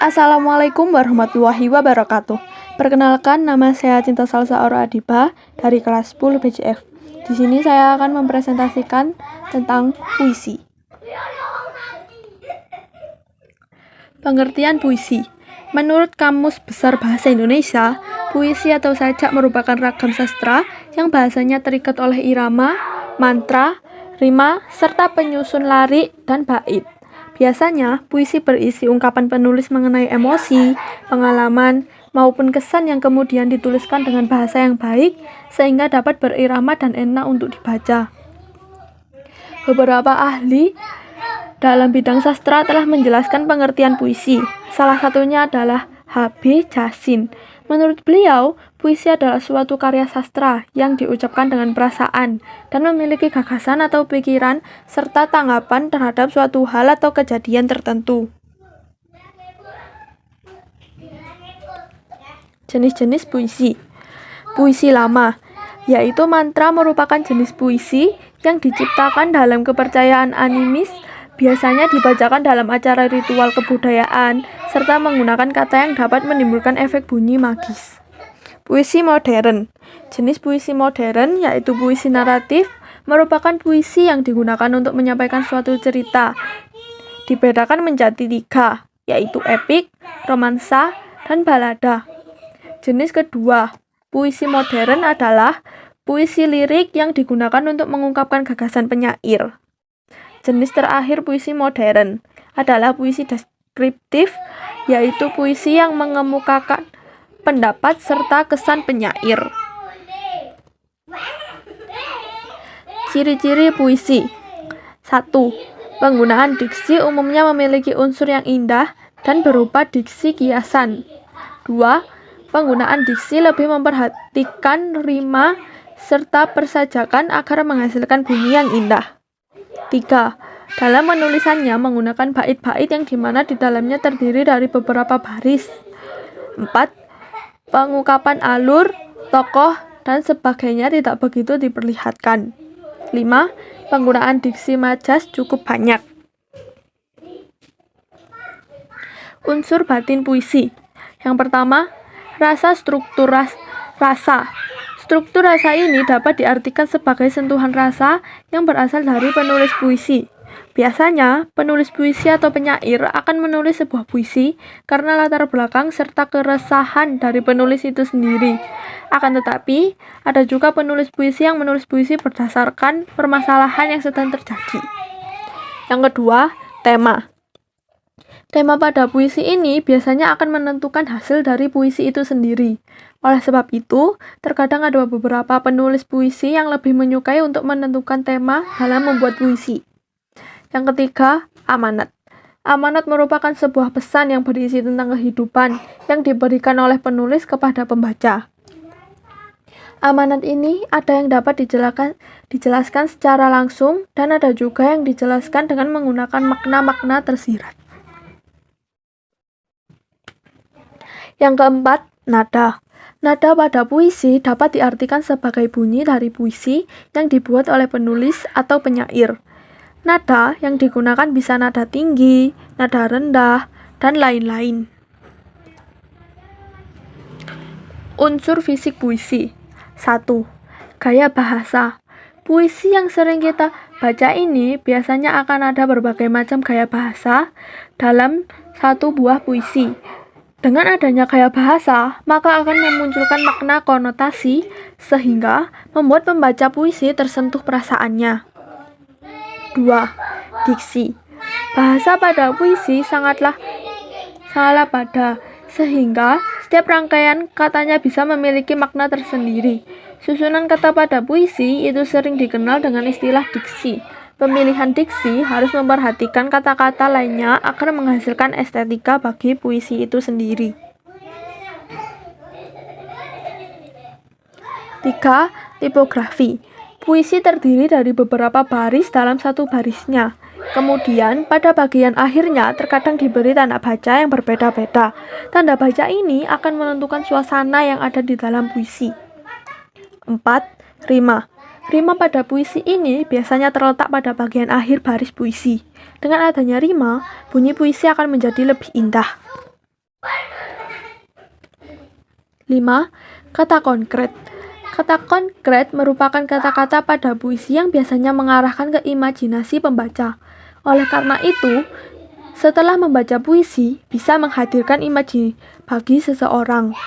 Assalamualaikum warahmatullahi wabarakatuh. Perkenalkan, nama saya Cinta Salsa Aura Adiba dari kelas 10 BCF. Di sini saya akan mempresentasikan tentang puisi. Pengertian puisi. Menurut Kamus Besar Bahasa Indonesia, puisi atau sajak merupakan ragam sastra yang bahasanya terikat oleh irama, mantra, rima, serta penyusun larik dan bait. Biasanya, puisi berisi ungkapan penulis mengenai emosi, pengalaman, maupun kesan yang kemudian dituliskan dengan bahasa yang baik sehingga dapat berirama dan enak untuk dibaca. Beberapa ahli dalam bidang sastra telah menjelaskan pengertian puisi. Salah satunya adalah H.B. Jahsin. Menurut beliau, puisi adalah suatu karya sastra yang diucapkan dengan perasaan dan memiliki gagasan atau pikiran serta tanggapan terhadap suatu hal atau kejadian tertentu. Jenis-jenis puisi. Puisi lama, yaitu mantra merupakan jenis puisi yang diciptakan dalam kepercayaan animis, biasanya dibacakan dalam acara ritual kebudayaan, serta menggunakan kata yang dapat menimbulkan efek bunyi magis. Puisi modern. Jenis puisi modern yaitu puisi naratif, merupakan puisi yang digunakan untuk menyampaikan suatu cerita. Dibedakan menjadi 3, yaitu epik, romansa, dan balada. Jenis kedua, puisi modern adalah puisi lirik yang digunakan untuk mengungkapkan gagasan penyair. Jenis terakhir puisi modern adalah puisi deskriptif, yaitu puisi yang mengemukakan pendapat serta kesan penyair. Ciri-ciri puisi. 1. Penggunaan diksi umumnya memiliki unsur yang indah dan berupa diksi kiasan. 2. Penggunaan diksi lebih memperhatikan rima serta persajakan agar menghasilkan bunyi yang indah. 3. Dalam penulisannya menggunakan bait-bait yang dimana di dalamnya terdiri dari beberapa baris. 4. Pengungkapan alur, tokoh, dan sebagainya tidak begitu diperlihatkan. 5. Penggunaan diksi majas cukup banyak. Unsur batin puisi. Yang pertama, rasa. Struktur rasa. Struktur rasa ini dapat diartikan sebagai sentuhan rasa yang berasal dari penulis puisi. Biasanya, penulis puisi atau penyair akan menulis sebuah puisi karena latar belakang serta keresahan dari penulis itu sendiri. Akan tetapi, ada juga penulis puisi yang menulis puisi berdasarkan permasalahan yang sedang terjadi. Yang kedua, tema. Tema pada puisi ini biasanya akan menentukan hasil dari puisi itu sendiri. Oleh sebab itu, terkadang ada beberapa penulis puisi yang lebih menyukai untuk menentukan tema dalam membuat puisi. Yang ketiga, amanat. Amanat merupakan sebuah pesan yang berisi tentang kehidupan yang diberikan oleh penulis kepada pembaca. Amanat ini ada yang dapat dijelaskan secara langsung dan ada juga yang dijelaskan dengan menggunakan makna-makna tersirat. Yang keempat, nada. Nada pada puisi dapat diartikan sebagai bunyi dari puisi yang dibuat oleh penulis atau penyair. Nada yang digunakan bisa nada tinggi, nada rendah, dan lain-lain. Unsur fisik puisi. 1. Gaya bahasa. Puisi yang sering kita baca ini biasanya akan ada berbagai macam gaya bahasa dalam satu buah puisi. Dengan adanya gaya bahasa, maka akan memunculkan makna konotasi sehingga membuat pembaca puisi tersentuh perasaannya. 2. Diksi. Bahasa pada puisi sangatlah pada sehingga setiap rangkaian katanya bisa memiliki makna tersendiri. Susunan kata pada puisi itu sering dikenal dengan istilah diksi. Pemilihan diksi harus memperhatikan kata-kata lainnya agar menghasilkan estetika bagi puisi itu sendiri. 3. Tipografi. Puisi terdiri dari beberapa baris dalam satu barisnya. Kemudian, pada bagian akhirnya terkadang diberi tanda baca yang berbeda-beda. Tanda baca ini akan menentukan suasana yang ada di dalam puisi. 4. Rima. Rima pada puisi ini biasanya terletak pada bagian akhir baris puisi. Dengan adanya rima, bunyi puisi akan menjadi lebih indah. 5. Kata konkret. Kata konkret merupakan kata-kata pada puisi yang biasanya mengarahkan ke imajinasi pembaca. Oleh karena itu, setelah membaca puisi bisa menghadirkan imaji bagi seseorang.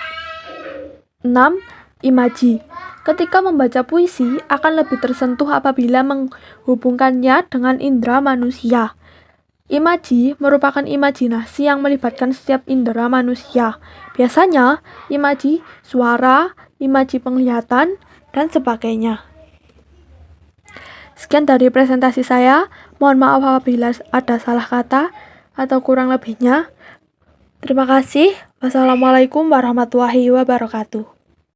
6. Imaji. Ketika membaca puisi akan lebih tersentuh apabila menghubungkannya dengan indera manusia. Imaji merupakan imajinasi yang melibatkan setiap indera manusia. Biasanya, imaji suara, imaji penglihatan, dan sebagainya. Sekian dari presentasi saya. Mohon maaf apabila ada salah kata atau kurang lebihnya. Terima kasih. Wassalamualaikum warahmatullahi wabarakatuh.